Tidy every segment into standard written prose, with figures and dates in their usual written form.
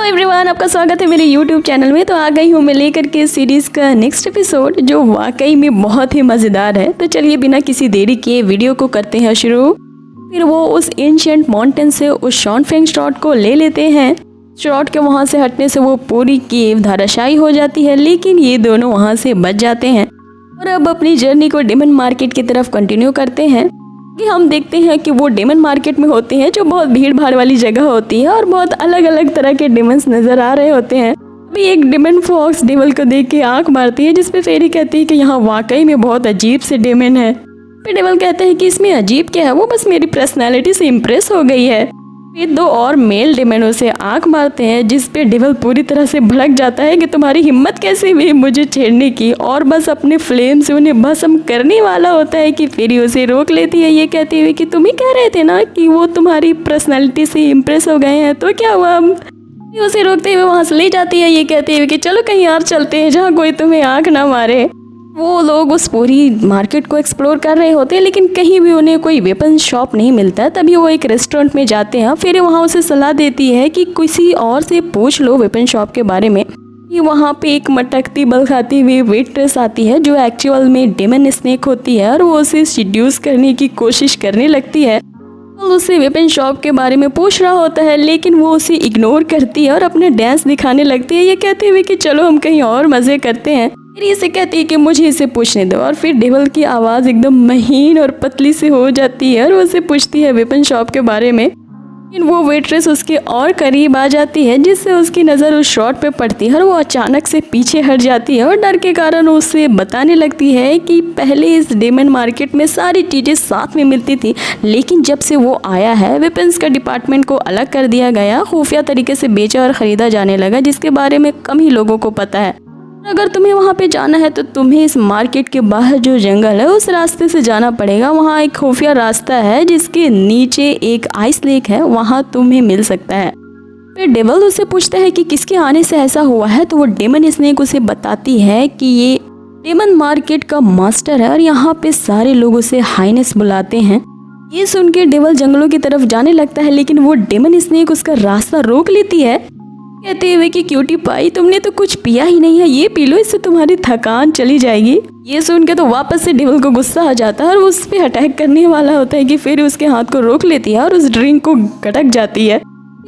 Everyone, आपका स्वागत है मेरे यूट्यूब चैनल में। तो आ गई हूँ मैं लेकर के सीरीज़ का नेक्स्ट एपिसोड जो वाकई में बहुत ही मज़ेदार है। तो चलिए बिना किसी देरी के वीडियो को करते हैं शुरू। फिर वो उस एंशिएंट माउंटेन से उस शॉनफेंग स्टॉर्ड को ले लेते हैं। स्टॉर्ड के वहाँ से हटने से वो पूरी केव धराशायी हो जाती है, लेकिन ये दोनों वहाँ से बच जाते हैं और अब अपनी जर्नी को डेमन मार्केट की तरफ कंटिन्यू करते हैं। कि हम देखते हैं कि वो डेमन मार्केट में होते हैं जो बहुत भीड़ भाड़ वाली जगह होती है और बहुत अलग अलग तरह के डेमन्स नज़र आ रहे होते हैं। अभी एक डेमन फॉक्स डेविल को देख के आंख मारती है, जिसपे फेरी कहती है कि यहाँ वाकई में बहुत अजीब से डेमन है। फिर डेविल कहते हैं कि इसमें अजीब क्या है, वो बस मेरी पर्सनैलिटी से इम्प्रेस हो गई है। फिर दो और मेल डेमनों से आंख मारते हैं, जिसपे डेविल पूरी तरह से भड़क जाता है कि तुम्हारी हिम्मत कैसे हुई मुझे छेड़ने की, और बस अपने फ्लेम से उन्हें भस्म करने वाला होता है कि फेरी उसे रोक लेती है, ये कहते हुए कि तुम ही कह रहे थे ना कि वो तुम्हारी पर्सनैलिटी से इम्प्रेस हो गए हैं, तो क्या हुआ। अब उसे रोकते हुए वहाँ से ले जाती है, ये कहते हुए कि चलो कहीं और चलते हैं जहाँ कोई तुम्हें आँख ना मारे। वो लोग उस पूरी मार्केट को एक्सप्लोर कर रहे होते हैं, लेकिन कहीं भी उन्हें कोई वेपन शॉप नहीं मिलता। तभी वो एक रेस्टोरेंट में जाते हैं। फिर वहाँ उसे सलाह देती है कि किसी और से पूछ लो वेपन शॉप के बारे में। ये वहाँ पे एक मटकती बल खाती हुई वेट्रेस आती है जो एक्चुअल में डेमन स्नेक होती है और वो उसे सीड्यूस करने की कोशिश करने लगती है और उसे वेपन शॉप के बारे में पूछ रहा होता है, लेकिन वो उसे इग्नोर करती है और अपने डांस दिखाने लगती है, ये कहते हुए कि चलो हम कहीं और मज़े करते हैं। फिर इसे कहती है कि मुझे इसे पूछने दो, और फिर डेविल की आवाज़ एकदम महीन और पतली से हो जाती है और वो उसे पूछती है वेपन शॉप के बारे में। लेकिन वो वेट्रेस उसके और करीब आ जाती है, जिससे उसकी नज़र उस शॉट पे पड़ती है और वो अचानक से पीछे हट जाती है और डर के कारण उसे बताने लगती है कि पहले इस डेमन मार्केट में सारी चीज़ें साथ में मिलती थी, लेकिन जब से वो आया है वेपन्स का डिपार्टमेंट को अलग कर दिया गया, खुफिया तरीके से बेचा और ख़रीदा जाने लगा, जिसके बारे में कम ही लोगों को पता है। अगर तुम्हें वहाँ पे जाना है तो तुम्हें इस मार्केट के बाहर जो जंगल है उस रास्ते से जाना पड़ेगा। वहाँ एक खुफिया रास्ता है जिसके नीचे एक आइस लेक है, वहाँ तुम्हें मिल सकता है। फिर डेविल उससे पूछता है कि किसके आने से ऐसा हुआ है, तो वो डेमन स्नेक उसे बताती है कि ये डेमन मार्केट का मास्टर है और यहाँ पे सारे लोग उसे हाइनेस बुलाते हैं। ये सुन के डेविल जंगलों की तरफ जाने लगता है, लेकिन वो डेमन स्नेक उसका रास्ता रोक लेती है, कहते हुए कि क्यूटी पाई तुमने तो कुछ पिया ही नहीं है, ये पी लो, इससे तुम्हारी थकान चली जाएगी। ये सुन के तो वापस से डेविल को गुस्सा आ जाता है और वो उस पर अटैक करने वाला होता है कि फिर उसके हाथ को रोक लेती है और उस ड्रिंक को गटक जाती है।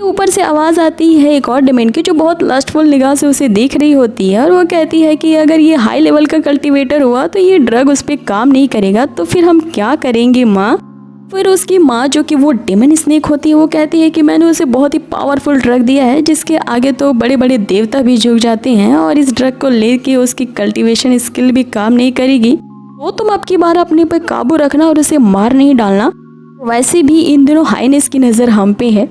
ऊपर से आवाज़ आती है एक और डेमन की जो बहुत लस्टफुल निगाह से उसे देख रही होती है और वो कहती है कि अगर ये हाई लेवल का कल्टिवेटर हुआ तो ये ड्रग उस पर काम नहीं करेगा, तो फिर हम क्या करेंगे माँ। फिर उसकी माँ जो कि वो डेमन स्नेक होती है वो कहती है कि मैंने उसे बहुत ही पावरफुल ड्रग दिया है जिसके आगे तो बड़े बड़े देवता भी झुक जाते हैं, और इस ड्रग को लेके उसकी कल्टीवेशन स्किल भी काम नहीं करेगी। वो तुम अब की बार अपने पर काबू रखना और उसे मार नहीं डालना। वैसे भी इन दिनों हाइनेस की नज़र हम पे है,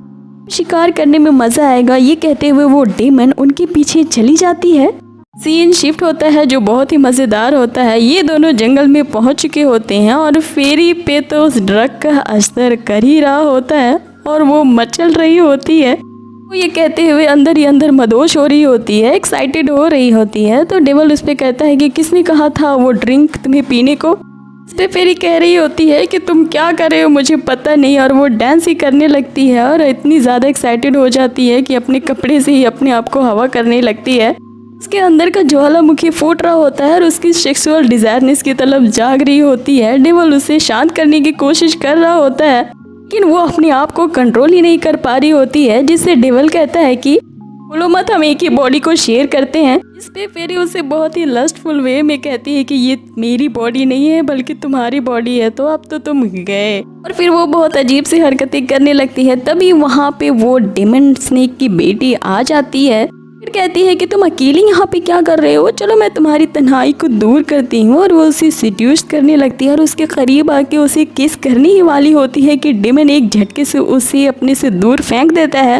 शिकार करने में मज़ा आएगा। ये कहते हुए वो डेमन उनके पीछे चली जाती है। सीन शिफ्ट होता है जो बहुत ही मज़ेदार होता है। ये दोनों जंगल में पहुंच चुके होते हैं और फेरी पे तो उस ड्रग का असर कर ही रहा होता है और वो मचल रही होती है। वो ये कहते हुए अंदर ही अंदर मदोश हो रही होती है, एक्साइटेड हो रही होती है। तो डेविल उस पर कहता है कि किसने कहा था वो ड्रिंक तुम्हें पीने को। इस पर फेरी कह रही होती है कि तुम क्या कर रहे हो मुझे पता नहीं, और वो डांस ही करने लगती है और इतनी ज़्यादा एक्साइटेड हो जाती है कि अपने कपड़े से ही अपने आप को हवा करने लगती है। उसके अंदर का ज्वालामुखी फूट रहा होता है और उसकी सेक्सुअल डिजायरनेस की तरफ जाग रही होती है। डेविल उसे शांत करने की कोशिश कर रहा होता है, लेकिन वो अपने आप को कंट्रोल ही नहीं कर पा रही होती है, जिससे डेविल कहता है कि बोलो मत, हम एक ही बॉडी को शेयर करते हैं। इस पे फेरी उसे बहुत ही लस्टफुल वे में कहती है कि ये मेरी बॉडी नहीं है बल्कि तुम्हारी बॉडी है, तो अब तो तुम गए। और फिर वो बहुत अजीब सी हरकतें करने लगती है। तभी वहाँ पे वो डेमन स्नेक की बेटी आ जाती है। फिर कहती है कि तुम अकेली यहाँ पे क्या कर रहे हो, चलो मैं तुम्हारी तन्हाई को दूर करती हूँ। और वो उसे सीड्यूस करने लगती है और उसके करीब आके उसे किस करने ही वाली होती है कि डेमन एक झटके से उसे अपने से दूर फेंक देता है।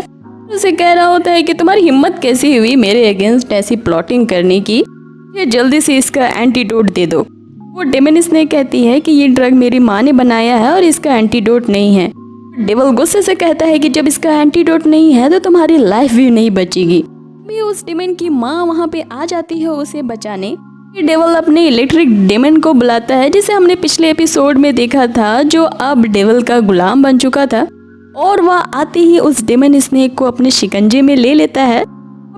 उसे कह रहा होता है कि तुम्हारी हिम्मत कैसी हुई मेरे अगेंस्ट ऐसी प्लॉटिंग करने की, ये जल्दी से इसका एंटीडोट दे दो। वो डेमन स्नेक कहती है कि ये ड्रग मेरी माँ ने बनाया है और इसका एंटीडोट नहीं है। डेविल गुस्से से कहता है कि जब इसका एंटीडोट नहीं है तो तुम्हारी लाइफ भी नहीं बचेगी। उस डेमन की माँ वहाँ पे आ जाती है उसे बचाने। डेविल अपने इलेक्ट्रिक डेमन को बुलाता है जिसे हमने पिछले एपिसोड में देखा था, जो अब डेविल का गुलाम बन चुका था, और वह आते ही उस डेमन स्नेक को अपने शिकंजे में ले लेता है।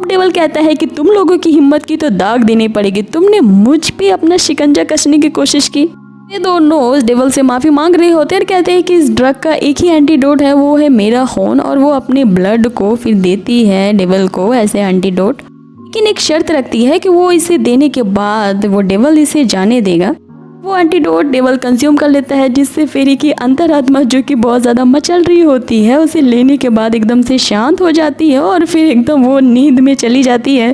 डेविल कहता है कि तुम लोगों की हिम्मत की तो दाग देनी पड़ेगी, तुमने मुझ पे अपना शिकंजा कसने की कोशिश की। ये दोनों उस डेविल से माफ़ी मांग रहे होते हैं और कहते हैं कि इस ड्रग का एक ही एंटीडोट है, वो है मेरा खून, और वो अपने ब्लड को फिर देती है डेविल को ऐसे एंटीडोट, लेकिन एक शर्त रखती है कि वो इसे देने के बाद वो डेविल इसे जाने देगा। वो एंटीडोट डेविल कंज्यूम कर लेता है, जिससे फेरी की अंतरात्मा जो कि बहुत ज़्यादा मचल रही होती है, उसे लेने के बाद एकदम से शांत हो जाती है और फिर एकदम वो नींद में चली जाती है।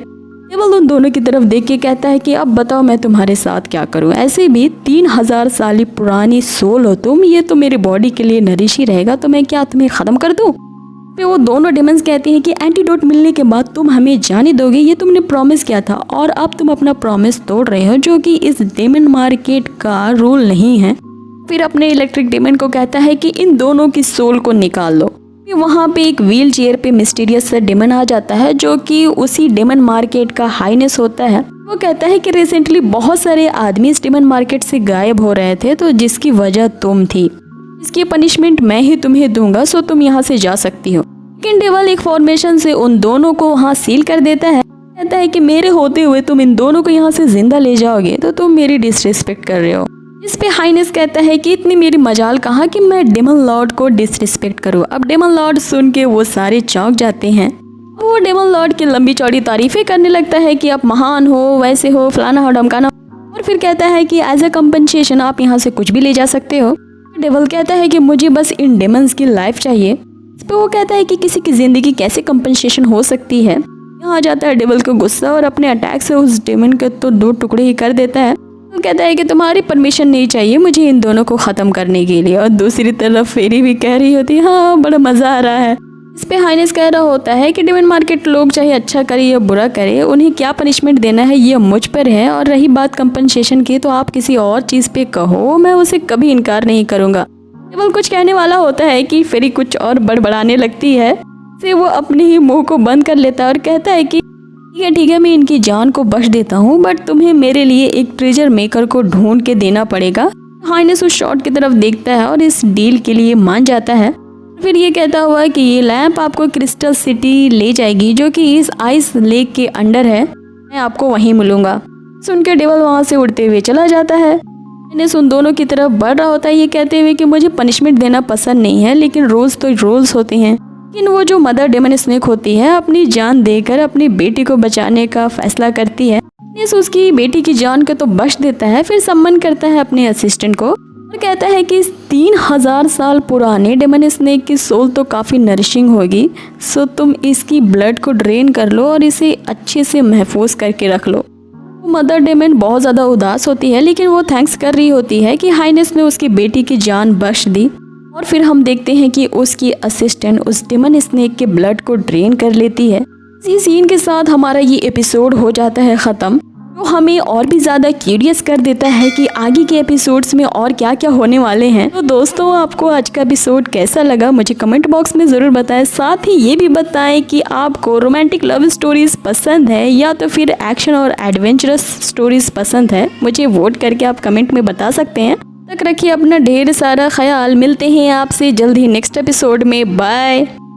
डेविल उन दोनों की तरफ देख के कहता है कि अब बताओ मैं तुम्हारे साथ क्या करूं, ऐसे भी 3000 साल पुरानी सोल हो तुम, ये तो मेरी बॉडी के लिए नरिश ही रहेगा, तो मैं क्या तुम्हें ख़त्म कर दूं। फिर वो दोनों डेमन्स कहती हैं कि एंटीडोट मिलने के बाद तुम हमें जाने दोगे, ये तुमने प्रॉमिस किया था और अब तुम अपना प्रॉमिस तोड़ रहे हो, जो कि इस डेमन मार्केट का रूल नहीं है। फिर अपने इलेक्ट्रिक डेमन को कहता है कि इन दोनों की सोल को निकाल लो। वहाँ पे एक व्हील चेयर पे मिस्टीरियस सा डेमन आ जाता है, जो कि उसी डेमन मार्केट का हाईनेस होता है। वो कहता है कि रिसेंटली बहुत सारे आदमी इस डेमन मार्केट से गायब हो रहे थे, तो जिसकी वजह तुम थी, इसकी पनिशमेंट मैं ही तुम्हें दूंगा, सो तुम यहाँ से जा सकती हो। लेकिन डेविल एक फॉर्मेशन से उन दोनों को वहाँ सील कर देता है। कहता है कि मेरे होते हुए तुम इन दोनों को यहाँ से जिंदा ले जाओगे तो तुम मेरी डिसरिस्पेक्ट कर रहे हो। इस पे हाइनेस कहता है कि इतनी मेरी मजाल कहाँ कि मैं डेमन लॉर्ड को डिसरिस्पेक्ट करूँ। अब डेमन लॉर्ड सुन के वो सारे चौंक जाते हैं। वो डेमन लॉर्ड की लंबी चौड़ी तारीफें करने लगता है कि आप महान हो, वैसे हो, फलाना हो, ढमकाना हो, और फिर कहता है कि एज अ कंपनसेशन आप यहाँ से कुछ भी ले जा सकते हो। डेविल कहता है कि मुझे बस इन डेमन्स की लाइफ चाहिए। इस पर वो कहता है कि किसी की ज़िंदगी कैसे कंपनसेशन हो सकती है। यहाँ आ जाता है डेविल को गुस्सा और अपने अटैक से उस डेमन के तो 2 टुकड़े ही कर देता है। वो कहता है कि तुम्हारी परमिशन नहीं चाहिए मुझे इन दोनों को ख़त्म करने के लिए। और दूसरी तरफ फेरी भी कह रही होती है हाँ बड़ा मज़ा आ रहा है। इस पे हाइनेस कह रहा होता है कि डेमन मार्केट लोग चाहे अच्छा करे या बुरा करे, उन्हें क्या पनिशमेंट देना है ये मुझ पर है। और रही बात कंपनसेशन की तो आप किसी और चीज़ पे कहो, मैं उसे कभी इनकार नहीं करूँगा। डेविल कुछ कहने वाला होता है कि फेरी कुछ और बड़बड़ाने लगती है, से वो अपने ही मुंह को बंद कर लेता है और कहता है कि ठीक है मैं इनकी जान को बख्श देता हूँ, बट तुम्हें मेरे लिए एक ट्रेजर मेकर को ढूंढ के देना पड़ेगा। हाइनेस उस शॉट की तरफ देखता है और इस डील के लिए मान जाता है। फिर ये कहता हुआ कि ये लैंप आपको क्रिस्टल सिटी ले जाएगी, जो कि इस आइस लेक के अंडर है, मैं आपको वहीं मिलूंगा। सुनकर डेविल वहाँ से उड़ते हुए चला जाता है। हाइनेस उन दोनों की तरफ बढ़ रहा होता है, ये कहते हुए कि मुझे पनिशमेंट देना पसंद नहीं है, लेकिन रूल्स तो रूल्स होते हैं। लेकिन वो जो मदर डेमन स्नेक होती है अपनी जान देकर अपनी बेटी को बचाने का फैसला करती है। हाइनेस उसकी बेटी की जान को तो बख्श देता है, फिर सम्मान करता है अपने असिस्टेंट को और कहता है कि इस 3000 साल पुराने डेमन स्नेक की सोल तो काफ़ी नरिशिंग होगी, सो तुम इसकी ब्लड को ड्रेन कर लो और इसे अच्छे से महफूज करके रख लो। वो मदर डेमन बहुत ज़्यादा उदास होती है, लेकिन वो थैंक्स कर रही होती है कि हाइनेस ने उसकी बेटी की जान बख्श दी। और फिर हम देखते हैं कि उसकी असिस्टेंट उस डेमन स्नेक के ब्लड को ड्रेन कर लेती है। इसी सीन के साथ हमारा ये एपिसोड हो जाता है ख़त्म, जो हमें और भी ज़्यादा क्यूरियस कर देता है कि आगे के एपिसोड्स में और क्या क्या होने वाले हैं। तो दोस्तों आपको आज का एपिसोड कैसा लगा मुझे कमेंट बॉक्स में ज़रूर बताएं। साथ ही ये भी बताएं कि आपको रोमांटिक लव स्टोरीज़ पसंद है या तो फिर एक्शन और एडवेंचरस स्टोरीज़ पसंद है। मुझे वोट करके आप कमेंट में बता सकते हैं। तक रखिए अपना ढेर सारा ख्याल। मिलते हैं आपसे जल्द ही नेक्स्ट एपिसोड में। बाय।